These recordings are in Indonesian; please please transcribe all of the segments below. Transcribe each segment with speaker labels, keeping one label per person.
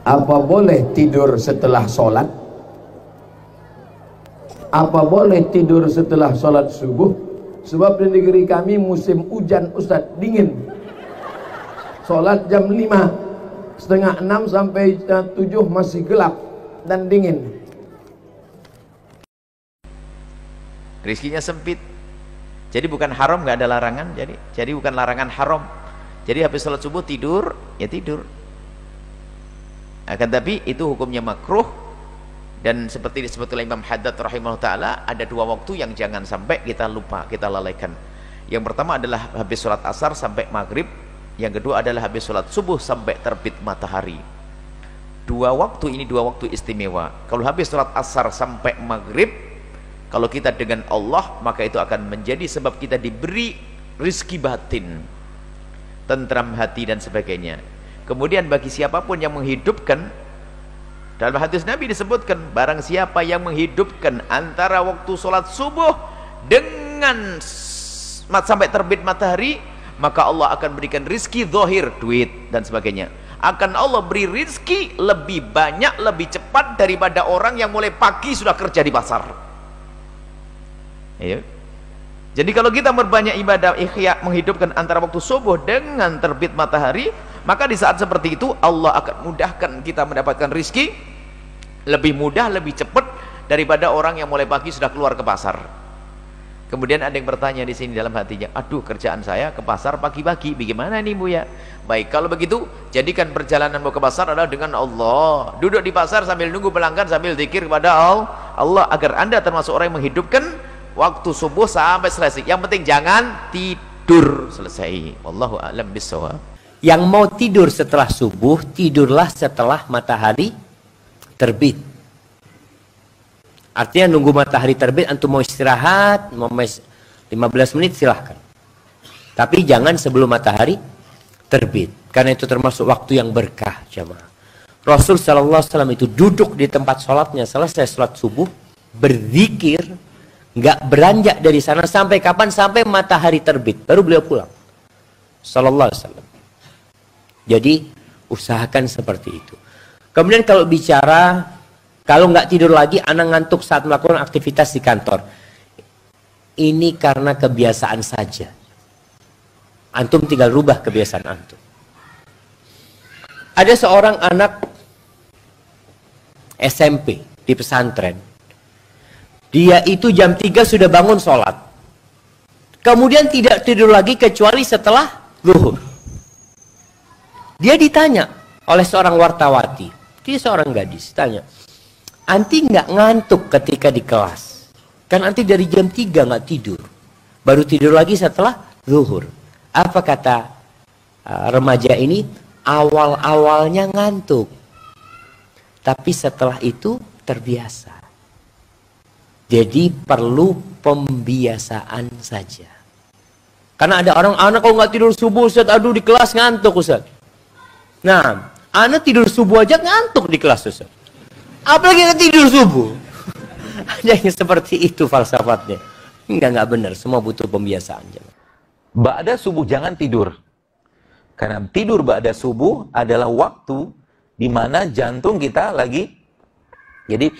Speaker 1: Apa boleh tidur setelah sholat? Apa boleh tidur setelah sholat subuh? Sebab di negeri kami musim hujan Ustaz, dingin. Sholat jam 5, setengah 6 sampai 7 masih gelap dan dingin.
Speaker 2: Rizkinya sempit. Jadi bukan haram, nggak ada larangan. Jadi bukan larangan haram. Jadi habis sholat subuh tidur, ya tidur. Akan tapi itu hukumnya makruh. Dan seperti disebut oleh Imam Haddad rahimahullah ta'ala, ada dua waktu yang jangan sampai kita lupa, kita lalaikan. Yang pertama adalah habis sholat asar sampai maghrib. Yang kedua adalah habis sholat subuh sampai terbit matahari. Dua waktu ini dua waktu istimewa. Kalau habis sholat asar sampai maghrib, kalau kita dengan Allah, maka itu akan menjadi sebab kita diberi rizki batin, tentram hati dan sebagainya. Kemudian bagi siapapun yang menghidupkan, dalam hadis Nabi disebutkan, barang siapa yang menghidupkan antara waktu sholat subuh dengan sampai terbit matahari, maka Allah akan berikan rizki zahir, duit dan sebagainya. Akan Allah beri rizki lebih banyak, lebih cepat daripada orang yang mulai pagi sudah kerja di pasar. Ya. Jadi kalau kita berbanyak ibadah ihya, menghidupkan antara waktu subuh dengan terbit matahari, maka di saat seperti itu Allah akan mudahkan kita mendapatkan rizki lebih mudah, lebih cepat daripada orang yang mulai pagi sudah keluar ke pasar. Kemudian ada yang bertanya di sini dalam hatinya, aduh kerjaan saya ke pasar pagi-pagi, bagaimana nih Bu ya? Baik, kalau begitu jadikan perjalanan mau ke pasar adalah dengan Allah. Duduk di pasar sambil nunggu pelanggan, sambil zikir kepada Allah, agar Anda termasuk orang yang menghidupkan waktu subuh sampai selesai. Yang penting jangan tidur selesai. Wallahu a'lam bishawab.
Speaker 3: Yang mau tidur setelah subuh, tidurlah setelah matahari terbit. Artinya nunggu matahari terbit, antum mau istirahat, mau 15 menit silahkan. Tapi jangan sebelum matahari terbit, karena itu termasuk waktu yang berkah, jamaah. Rasul sallallahu alaihi wasallam itu duduk di tempat sholatnya selesai sholat subuh, berzikir, nggak beranjak dari sana sampai kapan? Sampai matahari terbit, baru beliau pulang. Sallallahu alaihi wasallam. Jadi usahakan seperti itu. Kemudian kalau bicara, kalau nggak tidur lagi, anak ngantuk saat melakukan aktivitas di kantor. Ini karena kebiasaan saja. Antum tinggal rubah kebiasaan antum. Ada seorang anak SMP di pesantren. Dia itu jam 3 sudah bangun sholat. Kemudian tidak tidur lagi kecuali setelah zuhur. Dia ditanya oleh seorang wartawati. Dia seorang gadis, tanya, anti nggak ngantuk ketika di kelas? Kan anti dari jam 3 nggak tidur, baru tidur lagi setelah zuhur. Apa kata remaja ini? Awal-awalnya ngantuk, tapi setelah itu terbiasa. Jadi perlu pembiasaan saja. Karena ada orang, anak kalau nggak tidur subuh Ustaz, aduh di kelas ngantuk Ustaz. Nah, anak tidur subuh aja ngantuk di kelas Ustaz, apalagi tidur subuh. Ada yang seperti itu falsafatnya. Enggak benar, semua butuh pembiasaan.
Speaker 4: Ba'da subuh jangan tidur. Karena tidur ba'da subuh adalah waktu di mana jantung kita lagi, jadi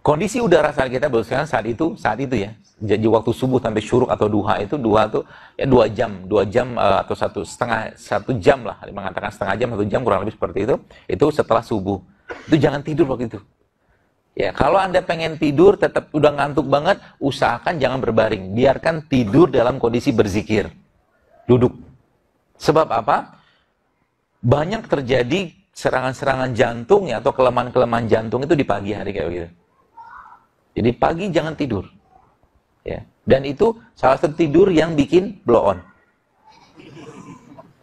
Speaker 4: kondisi udara saat kita berusaha saat itu ya. Jadi waktu subuh sampai syuruk atau duha itu, duha itu ya 2 jam atau satu jam lah, mengatakan setengah jam, 1 jam kurang lebih seperti itu setelah subuh. Itu jangan tidur waktu itu. Ya, kalau Anda pengen tidur tetap udah ngantuk banget, usahakan jangan berbaring, biarkan tidur dalam kondisi berzikir, duduk. Sebab apa? Banyak terjadi serangan-serangan jantung ya, atau kelemahan-kelemahan jantung itu di pagi hari kayak begitu. Jadi pagi jangan tidur. Ya, dan itu salah satu tidur yang bikin blow on.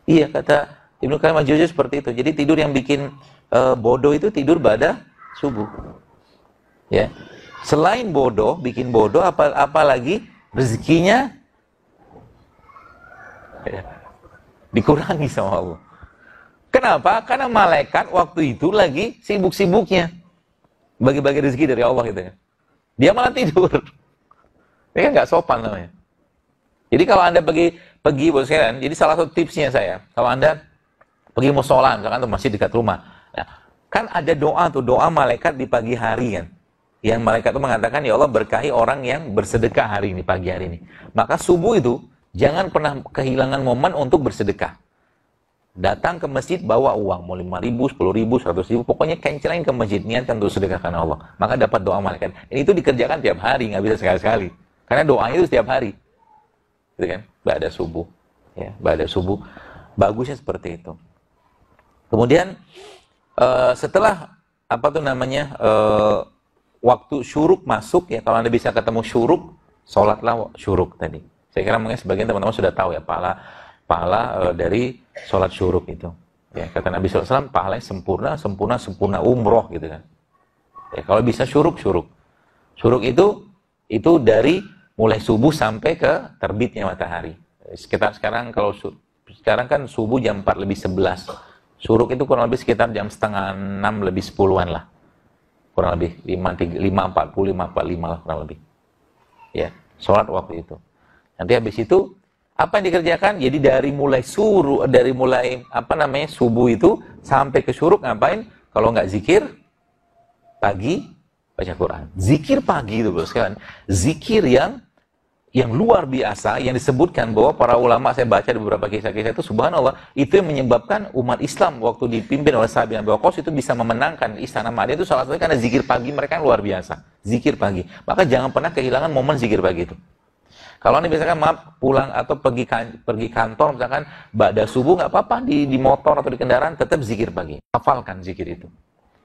Speaker 4: Iya, kata Ibnu Qayyim al-Jauziyah seperti itu. Jadi tidur yang bikin bodoh itu tidur pada subuh. Ya. Selain bodoh, bikin bodoh, apalagi rezekinya ya, dikurangi sama Allah. Kenapa? Karena malaikat waktu itu lagi sibuk-sibuknya bagi-bagi rezeki dari Allah gitu ya. Dia malah tidur. Ini kan nggak sopan namanya. Jadi kalau Anda pergi bos sekalian, jadi salah satu tipsnya saya, kalau Anda pergi musola, misalkan masih dekat rumah, nah, Kan ada doa tuh, doa malaikat di pagi hari kan. Yang malaikat itu mengatakan, ya Allah berkahi orang yang bersedekah hari ini, pagi hari ini. Maka subuh itu, jangan pernah kehilangan momen untuk bersedekah. Datang ke masjid, bawa uang, mau 5.000, 10.000, 100.000, pokoknya kencelain ke masjid, niatkan untuk sedekah karena Allah. Maka dapat doa malaikat. Ini itu dikerjakan tiap hari, nggak bisa sekali-sekali. Karena doanya itu setiap hari. Gitu kan? Ba'da subuh. Ya, ba'da subuh. Bagusnya seperti itu. Kemudian, setelah, waktu syuruk masuk, ya kalau Anda bisa ketemu syuruk, sholatlah syuruk tadi. Saya kira mungkin sebagian teman-teman sudah tahu ya, pahala dari sholat syuruk itu. Ya, kata Nabi SAW, pahalanya sempurna umroh gitu kan. Ya, kalau bisa syuruk. Syuruk itu dari mulai subuh sampai ke terbitnya matahari. Sekarang kan subuh jam 4:11. Syuruk itu kurang lebih sekitar jam 5:30 lebih 10-an lah. Kurang lebih 5:40, 5:45 lah kurang lebih. Ya, sholat waktu itu. Nanti habis itu apa yang dikerjakan? Jadi dari mulai subuh itu sampai ke syuruk ngapain? Kalau nggak zikir pagi baca Quran. Zikir pagi itu bro sekalian. Zikir yang luar biasa yang disebutkan bahwa para ulama, saya baca di beberapa kisah-kisah itu, subhanallah, itu yang menyebabkan umat Islam waktu dipimpin oleh Sa'ad bin Abi Waqqas itu bisa memenangkan istana Madinah itu salah satunya karena zikir pagi mereka yang luar biasa. Zikir pagi. Maka jangan pernah kehilangan momen zikir pagi itu. Kalau Anda misalkan pulang atau pergi kantor misalkan ba'da subuh nggak apa-apa di motor atau di kendaraan tetap zikir pagi. Hafalkan zikir itu.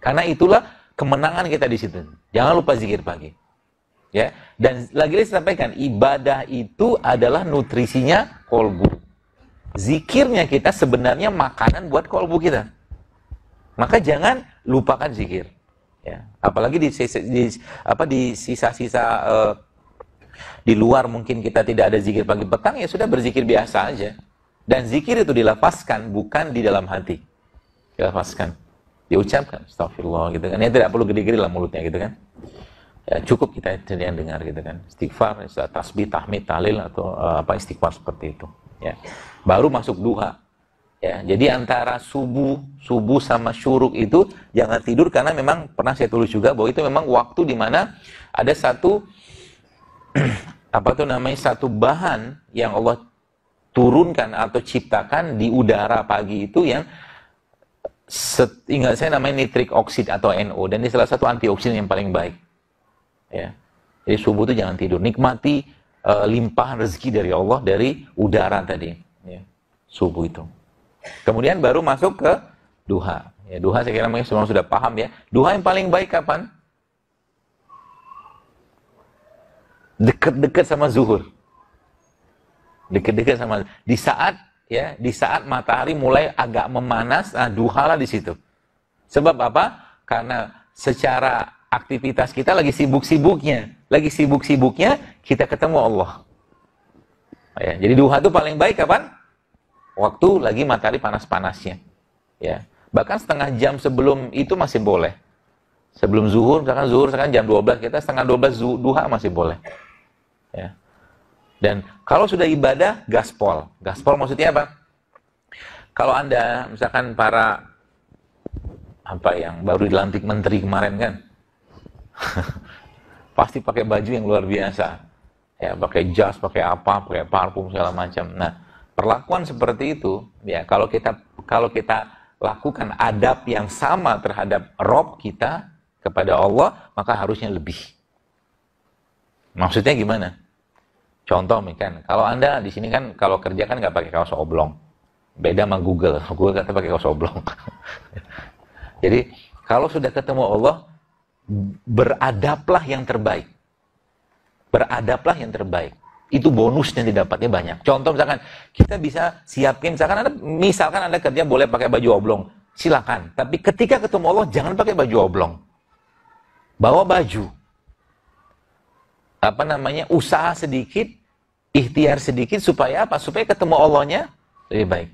Speaker 4: Karena itulah kemenangan kita di situ. Jangan lupa zikir pagi. Ya, dan lagi-lagi saya sampaikan, ibadah itu adalah nutrisinya kolbu. Zikirnya kita sebenarnya makanan buat kolbu kita. Maka jangan lupakan zikir. Ya, apalagi di sisa-sisa di luar mungkin kita tidak ada zikir pagi petang, ya sudah berzikir biasa aja. Dan zikir itu dilafazkan, bukan di dalam hati. Dilafazkan, diucapkan, astagfirullah gitu kan. Ya tidak perlu gede-gede lah mulutnya gitu kan. Ya, cukup kita yang dengar gitu kan, istighfar, tasbih, tahmid, tahlil atau istighfar seperti itu. Ya, baru masuk duha. Ya, jadi antara subuh sama syuruk itu jangan tidur karena memang pernah saya tulis juga bahwa itu memang waktu di mana ada satu satu bahan yang Allah turunkan atau ciptakan di udara pagi itu yang ingat saya namanya nitrik oksid atau NO, dan ini salah satu antioksidan yang paling baik. Ya. Jadi subuh itu jangan tidur, nikmati limpahan rezeki dari Allah dari udara tadi. Ya. Subuh itu. Kemudian baru masuk ke duha. Ya, duha saya kira mungkin semua sudah paham ya. Duha yang paling baik kapan? Dekat-dekat sama zuhur. Dekat-dekat sama di saat matahari mulai agak memanas, duhalah di situ. Sebab apa? Karena secara aktivitas kita lagi sibuk-sibuknya kita ketemu Allah. Ya, jadi duha itu paling baik kapan? Waktu lagi matahari panas-panasnya. Ya, bahkan setengah jam sebelum itu masih boleh. Sebelum zuhur, misalkan jam 12, kita setengah 12 duha masih boleh. Ya. Dan kalau sudah ibadah, gaspol. Gaspol maksudnya apa? Kalau Anda misalkan para yang baru dilantik menteri kemarin kan, pasti pakai baju yang luar biasa, ya pakai jas, pakai parfum segala macam. Nah, perlakuan seperti itu, ya kalau kita lakukan adab yang sama terhadap Rob kita kepada Allah, maka harusnya lebih. Maksudnya gimana? Contoh kan, kalau Anda di sini kan kalau kerja kan nggak pakai kaos oblong, beda sama Google kata pakai kaos oblong. Jadi kalau sudah ketemu Allah, beradablah yang terbaik. Beradablah yang terbaik. Itu bonusnya didapatnya banyak. Contoh misalkan, kita bisa siapin, misalkan Anda kerja boleh pakai baju oblong. Silakan. Tapi ketika ketemu Allah, jangan pakai baju oblong. Bawa baju. Usaha sedikit, ikhtiar sedikit, supaya apa? Supaya ketemu Allahnya lebih baik.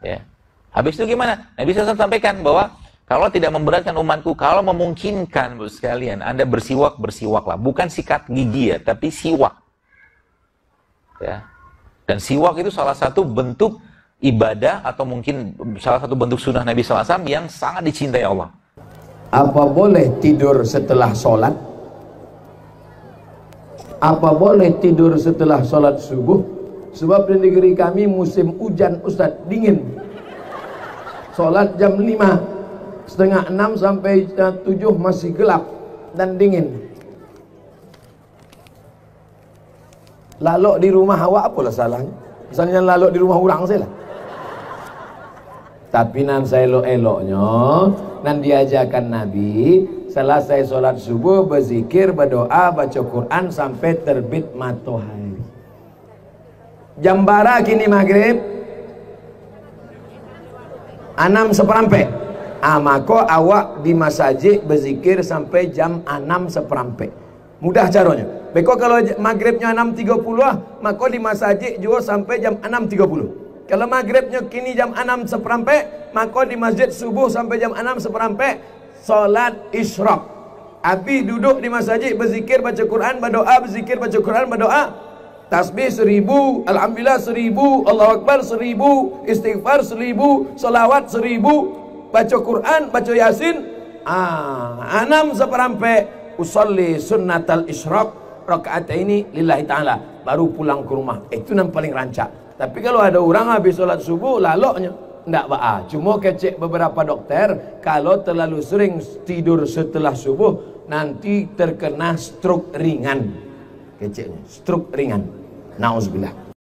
Speaker 4: Ya. Habis itu gimana? Nabi SAW sampaikan bahwa kalau tidak memberatkan umatku, kalau memungkinkan sekalian, Anda bersiwaklah. Bukan sikat gigi ya, tapi siwak. Ya. Dan siwak itu salah satu bentuk ibadah atau mungkin salah satu bentuk sunnah Nabi SAW yang sangat dicintai Allah.
Speaker 1: Apa boleh tidur setelah sholat? Apa boleh tidur setelah sholat subuh? Sebab di negeri kami musim hujan Ustaz, dingin. Sholat jam 5, setengah 6 sampai 7 masih gelap dan dingin. Lalu di rumah awak apalah salahnya? Misalnya lalu di rumah orang saya lah. Tapi nan saya elok-eloknya, nan diajarkan Nabi, selesai sholat subuh berzikir, berdoa, baca Quran sampai terbit matahari. Jam bara kini maghrib 6:15. Maka awak di masjid berzikir sampai jam 6:15. Mudah caranya. Beko kalau maghribnya 6:30, maka di masjid juga sampai jam 6:30. Kalau maghribnya kini jam 6:15, maka di masjid subuh sampai jam 6:15 salat isyraq. Habis duduk di masjid berzikir, baca Quran, berdoa, berzikir, baca Quran, berdoa. Tasbih 1000, alhamdulillah 1000, Allahu Akbar 1000, istighfar 1000, salawat 1000, baca Quran, baca Yasin. 6:15 usolli sunnatal isyraq rakaataini lillahi ta'ala, baru pulang ke rumah. Itu yang paling rancak. Tapi kalau ada orang habis sholat subuh laloknya ndak ba'a. Cuma kecek beberapa dokter, kalau terlalu sering tidur setelah subuh nanti terkena stroke ringan. Keceknya stroke ringan. Nauzubillah.